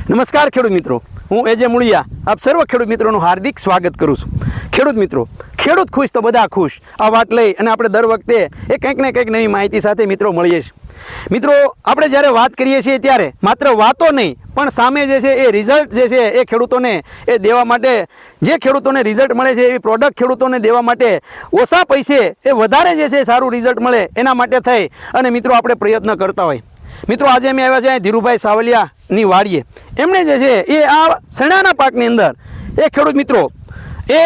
નમસ્કાર ખેડૂત મિત્રો, હું એજે મુળિયા આપ સર્વ ખેડૂત મિત્રોનું હાર્દિક સ્વાગત કરું છું। ખેડૂત મિત્રો, ખેડૂત ખુશ તો બધા ખુશ આ વાત લઈ અને આપણે દર વખતે એ કંઈક ને કંઈક નવી માહિતી સાથે મિત્રો મળીએ છીએ। મિત્રો, આપણે જ્યારે વાત કરીએ છીએ ત્યારે માત્ર વાતો નહીં પણ સામે જે છે એ રિઝલ્ટ જે છે એ ખેડૂતોને એ દેવા માટે, જે ખેડૂતોને રિઝલ્ટ મળે છે એવી પ્રોડક્ટ ખેડૂતોને દેવા માટે ઓછા પૈસે એ વધારે જે છે સારું રિઝલ્ટ મળે એના માટે થઈ અને મિત્રો આપણે પ્રયત્ન કરતા હોય। મિત્રો, આજે અમે આવ્યા છે ધીરુભાઈ સાવલિયાની વાડીએ। એમણે જે છે એ આ ચણાના પાકની અંદર એ ખેડૂત મિત્રો એ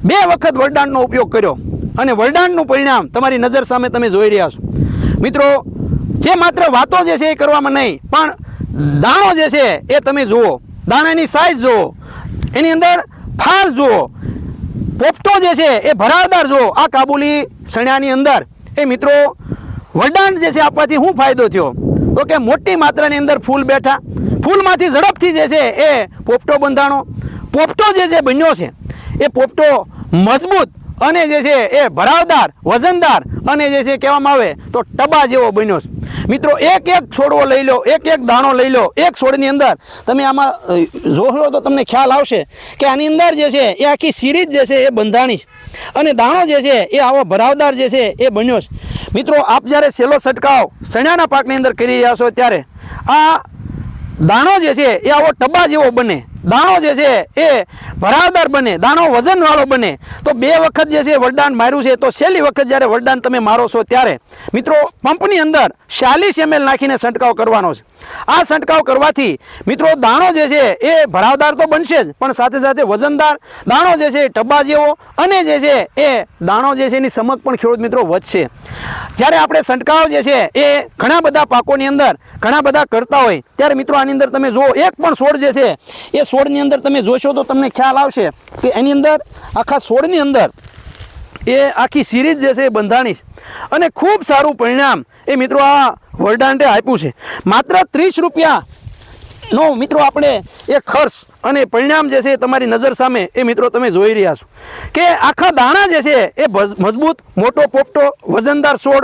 2 વખત વરદાનનો ઉપયોગ કર્યો અને વરદાનનું પરિણામ તમારી નજર સામે તમે જોઈ રહ્યા છો। મિત્રો, જે માત્ર વાતો જે છે એ કરવામાં નહીં પણ દાણો જે છે એ તમે જુઓ, દાણાની સાઇઝ જુઓ, એની અંદર ફાલ જુઓ, પોપટો જે છે એ ભરાવદાર જુઓ। આ કાબુલી ચણાની અંદર એ મિત્રો વરદાન જે છે આપવાથી શું ફાયદો થયો તો કે મોટી માત્રાની અંદર ફૂલ બેઠા, ફૂલમાંથી ઝડપથી જે છે એ પોપટો બંધાણો, પોપટો જે છે બન્યો છે એ પોપટો મજબૂત અને જે છે એ ભરાવદાર, વજનદાર અને જે છે કહેવામાં આવે તો ટબા જેવો બન્યો છે। મિત્રો, એક એક છોડવો લઈ લો, એક એક દાણો લઈ લો, એક છોડની અંદર તમે આમાં જોશો તો તમને ખ્યાલ આવશે કે આની અંદર જે છે એ આખી સિરીઝ જે છે એ બંધાણી છે અને દાણો જે છે એ આવો ભરાવદાર જે છે એ બન્યો છે। મિત્રો, આપ જ્યારે સેલો છંટકાવ ચણાના પાકની અંદર કરી રહ્યા છો ત્યારે આ દાણો જે છે એ આવો ટબા જેવો બને, દાણો જે છે એ ભરાવદાર બને, દાણો વજનવાળો બને। તો 2 વખત જે છે વરદાન માર્યું છે તો છેલ્લી વખત જ્યારે વરદાન તમે મારો છો ત્યારે મિત્રો પંપની અંદર 40 ml નાખીને છંટકાવ કરવાનો છે। આ છંટકાવ કરવાથી મિત્રો દાણો જે છે એ ભરાવદાર તો બનશે જ પણ સાથે સાથે વજનદાર, દાણો જે છે ટબા જેવો અને જે છે એ દાણો જે છે એની સમક પણ ખેડૂત મિત્રો વધશે। જ્યારે આપણે છંટકાવ જે છે એ ઘણા બધા પાકોની અંદર ઘણા બધા કરતા હોય ત્યારે મિત્રો આની અંદર તમે જુઓ, એક પણ છોડ જે છે એ છોડની અંદર તમે જોશો તો તમને ખ્યાલ આવશે કે એની અંદર આખા છોડની અંદર એ આખી સિરીઝ જે છે એ બંધાણી છે અને ખૂબ સારું પરિણામ એ મિત્રો આ વરદાને આપ્યું છે। માત્ર 30 રૂપિયાનો મિત્રો આપણે એ ખર્ચ અને પરિણામ જે છે તમારી નજર સામે એ મિત્રો તમે જોઈ રહ્યા છો કે આખા દાણા જે છે એ મજબૂત, મોટો પોપટો, વજનદાર છોડ,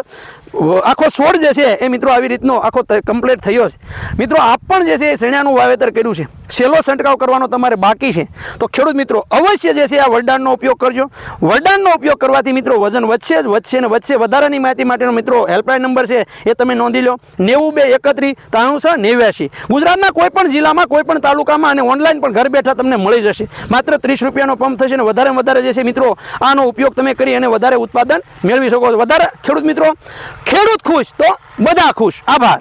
આખો છોડ જે છે એ મિત્રો આવી રીતનો આખો કમ્પ્લીટ થયો છે। મિત્રો, આપ પણ જે છે એ ચણાનું વાવેતર કર્યું છે, સેલો છંટકાવ કરવાનો તમારે બાકી છે તો ખેડૂત મિત્રો અવશ્ય જે છે આ વરદાનનો ઉપયોગ કરજો। વરદાનનો ઉપયોગ કરવાથી મિત્રો વજન વધશે જ વધશે ને વધશે। વધારાની માહિતી માટેનો મિત્રો હેલ્પલાઇન નંબર છે એ તમે નોંધી લો, 9231 93 ગુજરાતના કોઈ પણ જિલ્લામાં, કોઈ પણ તાલુકામાં અને ઓનલાઈન પણ ઘર બેઠા તમને મળી જશે। માત્ર 30 રૂપિયાનો પંપ થશે ને વધારે વધારે જે છે મિત્રો આનો ઉપયોગ તમે કરી અને વધારે ઉત્પાદન મેળવી શકો છો। વધારે ખેડૂત મિત્રો, ખેડૂત ખુશ તો બધા ખુશ। આભાર।